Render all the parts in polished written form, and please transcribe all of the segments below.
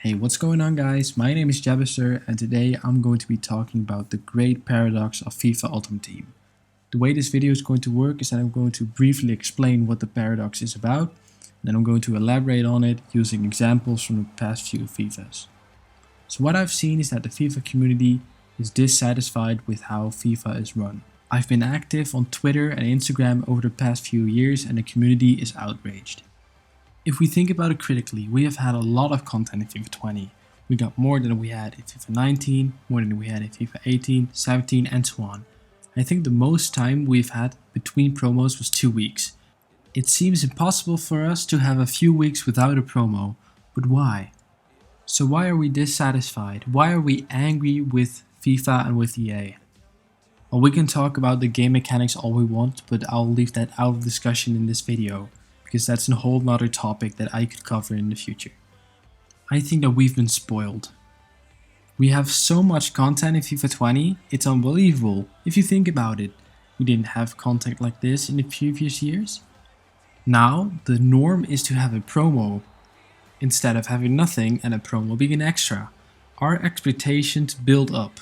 Hey, what's going on guys? My name is Jabbister and today I'm going to be talking about the great paradox of FIFA Ultimate Team. The way this video is going to work is that I'm going to briefly explain what the paradox is about, and then I'm going to elaborate on it using examples from the past few FIFAs. So what I've seen is that the FIFA community is dissatisfied with how FIFA is run. I've been active on Twitter and Instagram over the past few years and the community is outraged. If we think about it critically, we have had a lot of content in FIFA 20. We got more than we had in FIFA 19, more than we had in FIFA 18, 17 and so on. I think the most time we've had between promos was 2 weeks. It seems impossible for us to have a few weeks without a promo, but why? So why are we dissatisfied? Why are we angry with FIFA and with EA? Well, we can talk about the game mechanics all we want, but I'll leave that out of discussion in this video, because that's a whole nother topic that I could cover in the future. I think that we've been spoiled. We have so much content in FIFA 20, it's unbelievable. If you think about it, we didn't have content like this in the previous years. Now, the norm is to have a promo, instead of having nothing and a promo being an extra. Our expectations build up.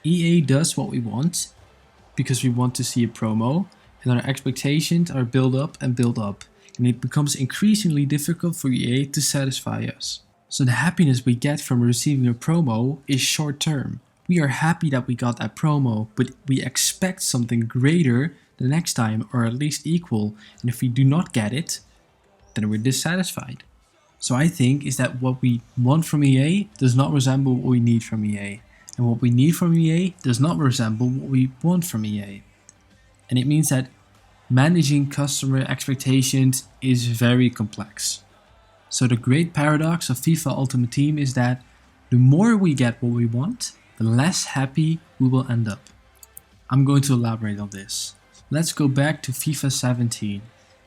EA does what we want, because we want to see a promo, and our expectations are built up and built up. And it becomes increasingly difficult for EA to satisfy us. So the happiness we get from receiving a promo is short term. We are happy that we got that promo, but we expect something greater the next time, or at least equal, and if we do not get it, then we're dissatisfied. So I think is that what we want from EA does not resemble what we need from EA, and what we need from EA does not resemble what we want from EA. And it means that managing customer expectations is very complex. So the great paradox of FIFA Ultimate Team is that the more we get what we want, the less happy we will end up. I'm going to elaborate on this. Let's go back to FIFA 17.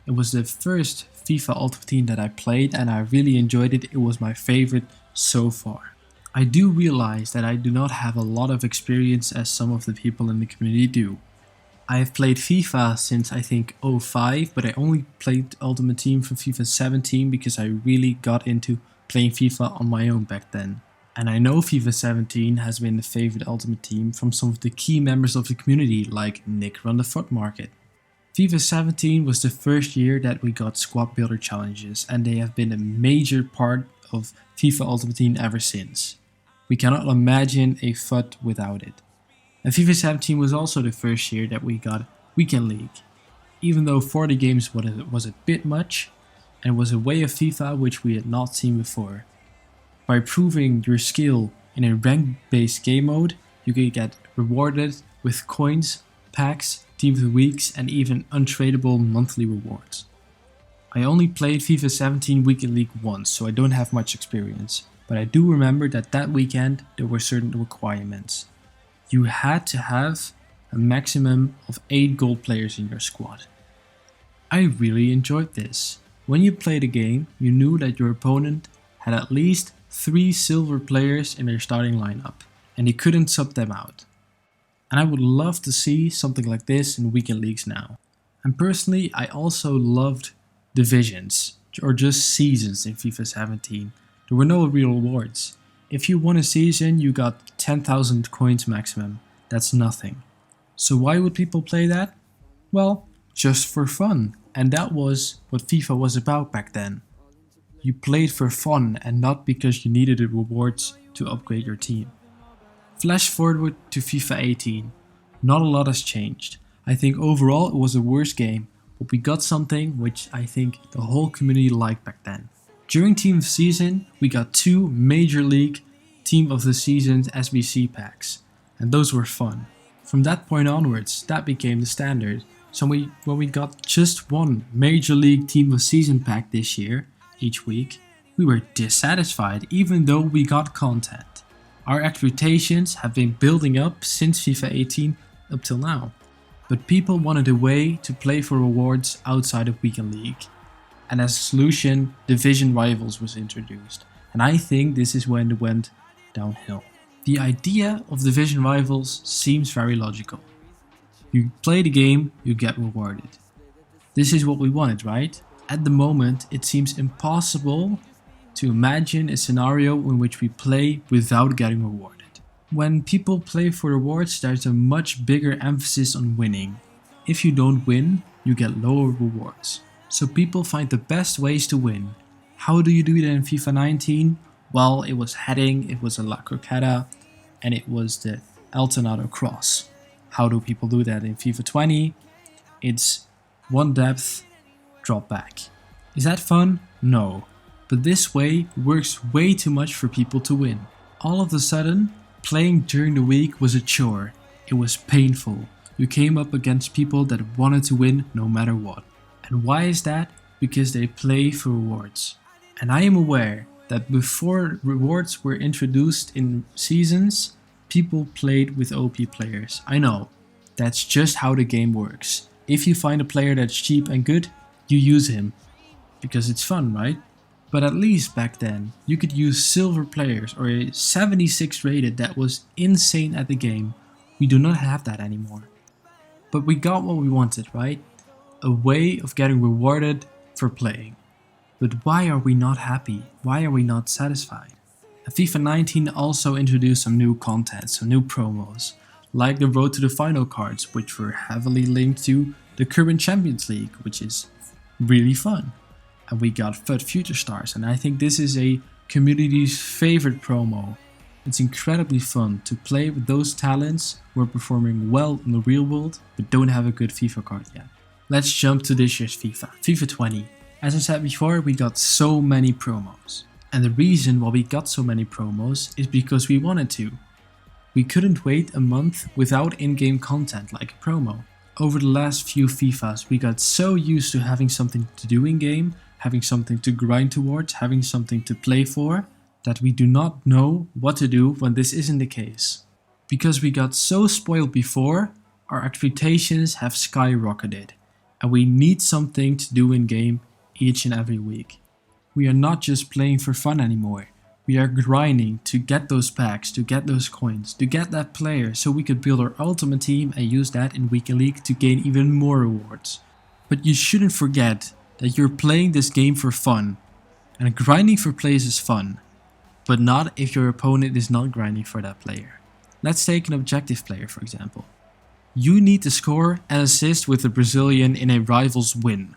It was the first FIFA Ultimate Team that I played and I really enjoyed it. It was my favorite so far. I do realize that I do not have a lot of experience as some of the people in the community do. I have played FIFA since I think 05, but I only played Ultimate Team for FIFA 17 because I really got into playing FIFA on my own back then. And I know FIFA 17 has been the favorite Ultimate Team from some of the key members of the community like Nick from the Foot Market. FIFA 17 was the first year that we got squad builder challenges and they have been a major part of FIFA Ultimate Team ever since. We cannot imagine a FUT without it. And FIFA 17 was also the first year that we got Weekend League. Even though 40 games was a bit much, and was a way of FIFA which we had not seen before. By proving your skill in a rank-based game mode, you can get rewarded with coins, packs, Team of the Weeks, and even untradeable monthly rewards. I only played FIFA 17 Weekend League once, so I don't have much experience, but I do remember that weekend there were certain requirements. You had to have a maximum of 8 gold players in your squad. I really enjoyed this. When you played a game, you knew that your opponent had at least 3 silver players in their starting lineup, and you couldn't sub them out. And I would love to see something like this in weekend leagues now. And personally, I also loved divisions, or just seasons in FIFA 17. There were no real rewards. If you won a season, you got 10,000 coins maximum. That's nothing. So why would people play that? Well, just for fun. And that was what FIFA was about back then. You played for fun and not because you needed the rewards to upgrade your team. Flash forward to FIFA 18. Not a lot has changed. I think overall it was a worse game, but we got something which I think the whole community liked back then. During Team of the Season, we got 2 Major League Team of the Season SBC packs, and those were fun. From that point onwards, that became the standard. So when we got just 1 Major League Team of the Season pack this year, each week, we were dissatisfied even though we got content. Our expectations have been building up since FIFA 18 up till now. But people wanted a way to play for rewards outside of Weekend League. And as a solution, Division Rivals was introduced. And I think this is when it went downhill. The idea of Division Rivals seems very logical. You play the game, you get rewarded. This is what we wanted, right? At the moment, it seems impossible to imagine a scenario in which we play without getting rewarded. When people play for rewards, there's a much bigger emphasis on winning. If you don't win, you get lower rewards. So people find the best ways to win. How do you do that in FIFA 19? Well, it was heading, it was a La Croqueta, and it was the El Tornado Cross. How do people do that in FIFA 20? It's one depth, drop back. Is that fun? No. But this way works way too much for people to win. All of a sudden, playing during the week was a chore. It was painful. You came up against people that wanted to win no matter what. And why is that? Because they play for rewards. And I am aware that before rewards were introduced in seasons, people played with OP players. I know, that's just how the game works. If you find a player that's cheap and good, you use him. Because it's fun, right? But at least back then, you could use silver players or a 76 rated that was insane at the game. We do not have that anymore. But we got what we wanted, right? A way of getting rewarded for playing. But why are we not happy? Why are we not satisfied? And FIFA 19 also introduced some new content, some new promos, like the Road to the Final cards, which were heavily linked to the current Champions League, which is really fun. And we got FUT Future Stars, and I think this is a community's favorite promo. It's incredibly fun to play with those talents who are performing well in the real world, but don't have a good FIFA card yet. Let's jump to this year's FIFA, FIFA 20. As I said before, we got so many promos. And the reason why we got so many promos is because we wanted to. We couldn't wait a month without in-game content like a promo. Over the last few FIFAs, we got so used to having something to do in-game, having something to grind towards, having something to play for, that we do not know what to do when this isn't the case. Because we got so spoiled before, our expectations have skyrocketed, and we need something to do in-game each and every week. We are not just playing for fun anymore. We are grinding to get those packs, to get those coins, to get that player so we could build our ultimate team and use that in Weekend League to gain even more rewards. But you shouldn't forget that you're playing this game for fun. And grinding for players is fun, but not if your opponent is not grinding for that player. Let's take an objective player for example. You need to score and assist with the Brazilian in a rival's win.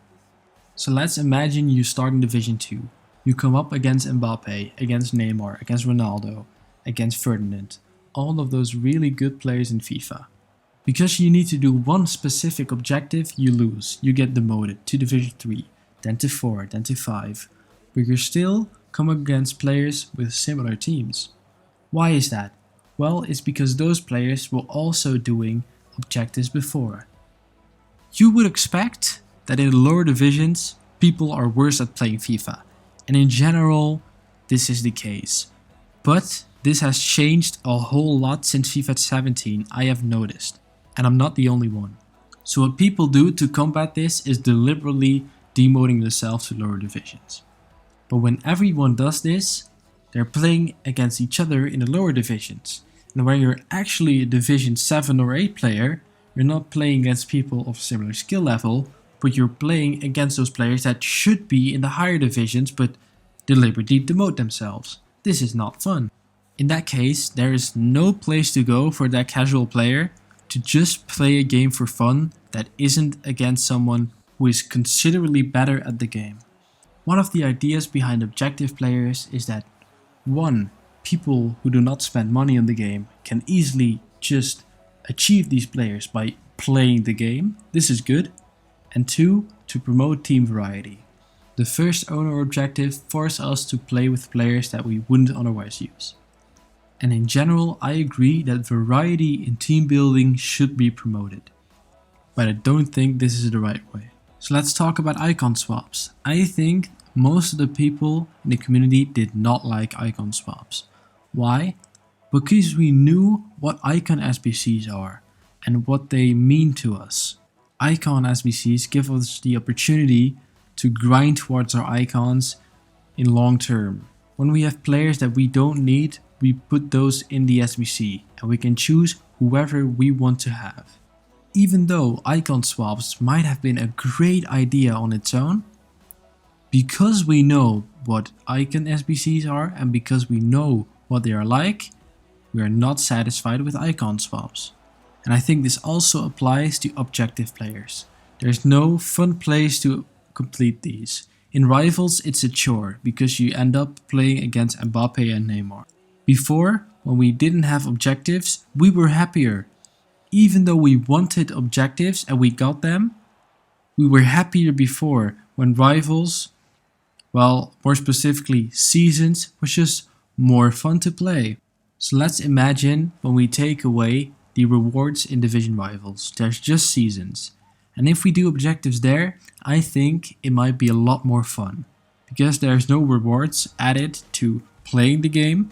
So let's imagine you start in Division 2. You come up against Mbappe, against Neymar, against Ronaldo, against Ferdinand. All of those really good players in FIFA. Because you need to do one specific objective, you lose. You get demoted to Division 3, then to 4, then to 5. But you're still come against players with similar teams. Why is that? Well, it's because those players were also doing objectives before. You would expect that in the lower divisions, people are worse at playing FIFA. And in general, this is the case. But this has changed a whole lot since FIFA 17, I have noticed. And I'm not the only one. So what people do to combat this is deliberately demoting themselves to lower divisions. But when everyone does this, they're playing against each other in the lower divisions. And when you're actually a Division 7 or 8 player, you're not playing against people of similar skill level, but you're playing against those players that should be in the higher divisions but deliberately demote themselves. This is not fun. In that case, there is no place to go for that casual player to just play a game for fun that isn't against someone who is considerably better at the game. One of the ideas behind objective players is that 1. People who do not spend money on the game can easily just achieve these players by playing the game. This is good. And 2. To promote team variety. The first owner objective forces us to play with players that we wouldn't otherwise use. And in general, I agree that variety in team building should be promoted. But I don't think this is the right way. So let's talk about icon swaps. I think most of the people in the community did not like icon swaps. Why? Because we knew what icon SBCs are and what they mean to us. Icon SBCs give us the opportunity to grind towards our icons in long term. When we have players that we don't need, we put those in the SBC and we can choose whoever we want to have. Even though icon swaps might have been a great idea on its own, Because we know what icon SBCs are and because we know what they are like, we are not satisfied with icon swaps. And I think this also applies to objective players. There's no fun place to complete these. In Rivals it's a chore because you end up playing against Mbappe and Neymar. Before, when we didn't have objectives, we were happier. Even though we wanted objectives and we got them, we were happier before when Rivals, well, more specifically Seasons, was just more fun to play. So let's imagine when we take away the rewards in Division Rivals, there's just Seasons. And if we do objectives there, I think it might be a lot more fun. Because there's no rewards added to playing the game,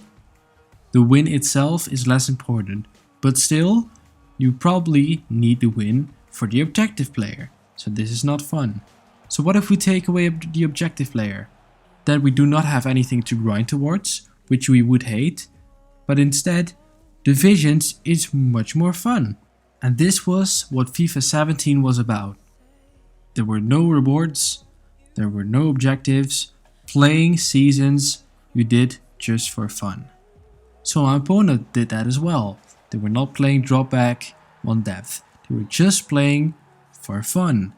the win itself is less important. But still, you probably need the win for the objective player. So this is not fun. So what if we take away the objective player? Then we do not have anything to grind towards, which we would hate. But instead, Divisions is much more fun. And this was what FIFA 17 was about. There were no rewards, there were no objectives, playing Seasons you did just for fun. So my opponent did that as well. They were not playing drop back, one depth. They were just playing for fun.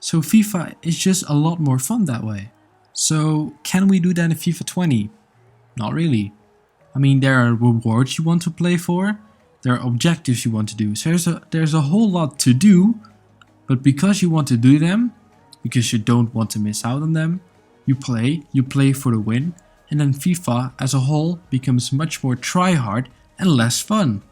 So FIFA is just a lot more fun that way. So can we do that in FIFA 20? Not really. I mean, there are rewards you want to play for, there are objectives you want to do. So there's a whole lot to do, but because you want to do them, because you don't want to miss out on them, you play for the win, and then FIFA as a whole becomes much more try-hard and less fun.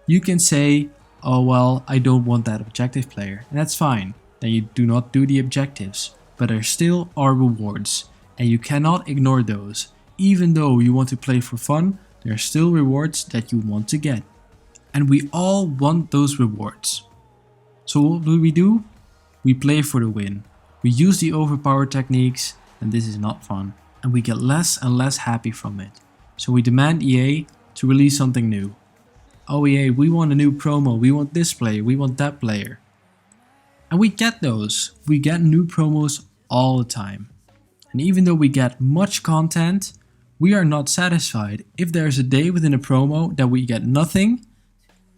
You can say, oh well, I don't want that objective player, and that's fine. Then you do not do the objectives, but there still are rewards, and you cannot ignore those. Even though you want to play for fun, there are still rewards that you want to get. And we all want those rewards. So what do? We play for the win. We use the overpower techniques, and this is not fun. And we get less and less happy from it. So we demand EA to release something new. Oh EA, we want a new promo, we want this player, we want that player. And we get those. We get new promos all the time. And even though we get much content, we are not satisfied. If there's a day within a promo that we get nothing,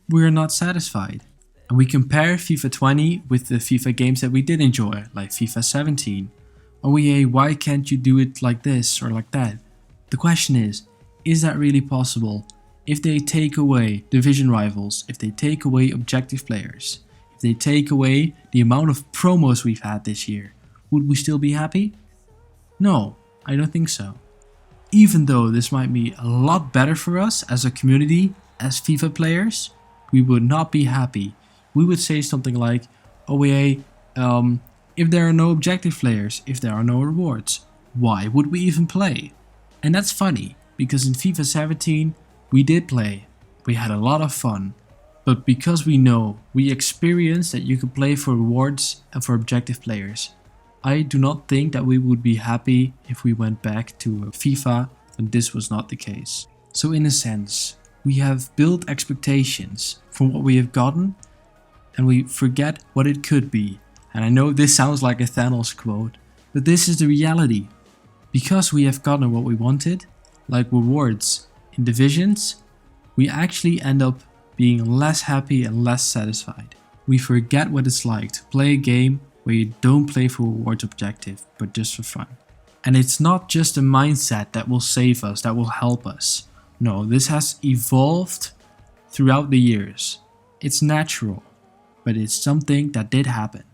we are not satisfied. And we compare FIFA 20 with the FIFA games that we did enjoy, like FIFA 17. Oh EA, why can't you do it like this or like that? The question is that really possible? If they take away Division Rivals, if they take away objective players, if they take away the amount of promos we've had this year, would we still be happy? No, I don't think so. Even though this might be a lot better for us as a community, as FIFA players, we would not be happy. We would say something like, oh EA, if there are no objective players, if there are no rewards, why would we even play? And that's funny, because in FIFA 17, we did play. We had a lot of fun. But because we experienced that you could play for rewards and for objective players, I do not think that we would be happy if we went back to FIFA when this was not the case. So in a sense, we have built expectations from what we have gotten, and we forget what it could be. And I know this sounds like a Thanos quote, but this is the reality. Because we have gotten what we wanted, like rewards in Divisions, we actually end up being less happy and less satisfied. We forget what it's like to play a game where you don't play for rewards objective, but just for fun. And it's not just a mindset that will save us, that will help us. No, this has evolved throughout the years. It's natural, but it's something that did happen.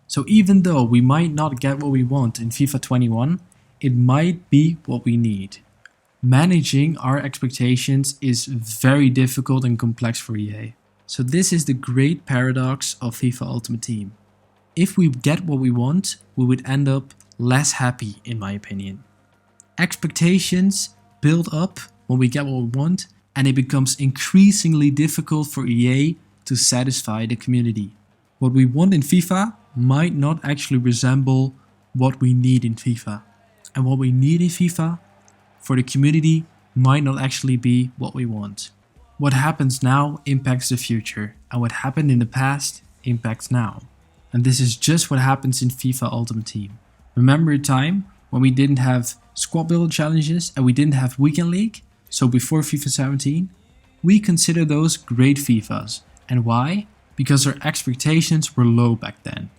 So even though we might not get what we want in FIFA 21, it might be what we need. Managing our expectations is very difficult and complex for EA. So this is the great paradox of FIFA Ultimate Team. If we get what we want, we would end up less happy, in my opinion. Expectations build up when we get what we want, and it becomes increasingly difficult for EA to satisfy the community. What we want in FIFA might not actually resemble what we need in FIFA. And what we need in FIFA for the community might not actually be what we want. What happens now impacts the future, and what happened in the past impacts now. And this is just what happens in FIFA Ultimate Team. Remember a time when we didn't have squad builder challenges and we didn't have weekend league, so before FIFA 17, we consider those great FIFAs. And why? Because our expectations were low back then.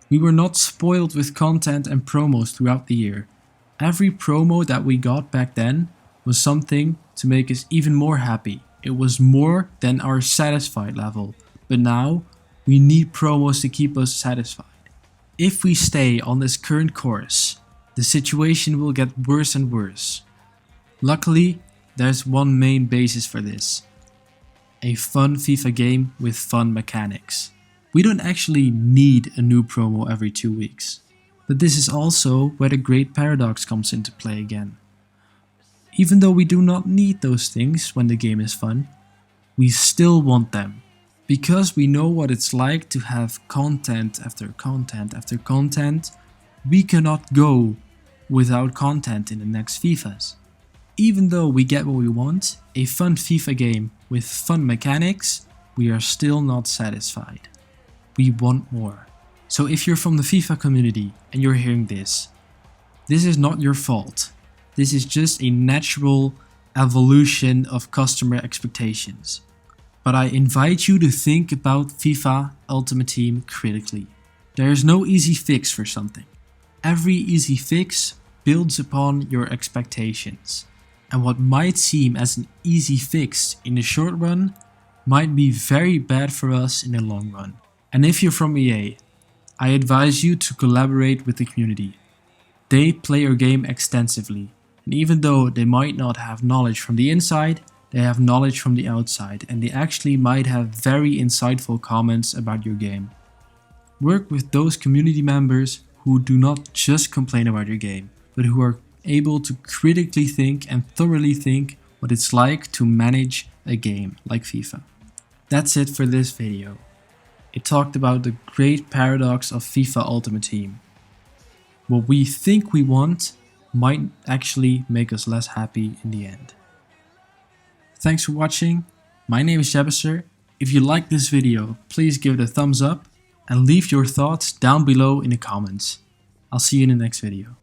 We were not spoiled with content and promos throughout the year. Every promo that we got back then was something to make us even more happy. It was more than our satisfied level. But now, we need promos to keep us satisfied. If we stay on this current course, the situation will get worse and worse. Luckily, there's one main basis for this. A fun FIFA game with fun mechanics. We don't actually need a new promo every 2 weeks. But this is also where the great paradox comes into play again. Even though we do not need those things when the game is fun, we still want them. Because we know what it's like to have content after content after content, we cannot go without content in the next FIFAs. Even though we get what we want, a fun FIFA game with fun mechanics, we are still not satisfied. We want more. So if you're from the FIFA community and you're hearing this is not your fault. This is just a natural evolution of customer expectations. But I invite you to think about FIFA Ultimate Team critically. There is no easy fix for something. Every easy fix builds upon your expectations. And what might seem as an easy fix in the short run might be very bad for us in the long run. And if you're from EA, I advise you to collaborate with the community. They play your game extensively, and even though they might not have knowledge from the inside, they have knowledge from the outside, and they actually might have very insightful comments about your game. Work with those community members who do not just complain about your game, but who are able to critically think and thoroughly think what it's like to manage a game like FIFA. That's it for this video. It talked about the great paradox of FIFA Ultimate Team. What we think we want might actually make us less happy in the end. Thanks for watching. My name is Jebbiser. If you like this video, please give it a thumbs up and leave your thoughts down below in the comments. I'll see you in the next video.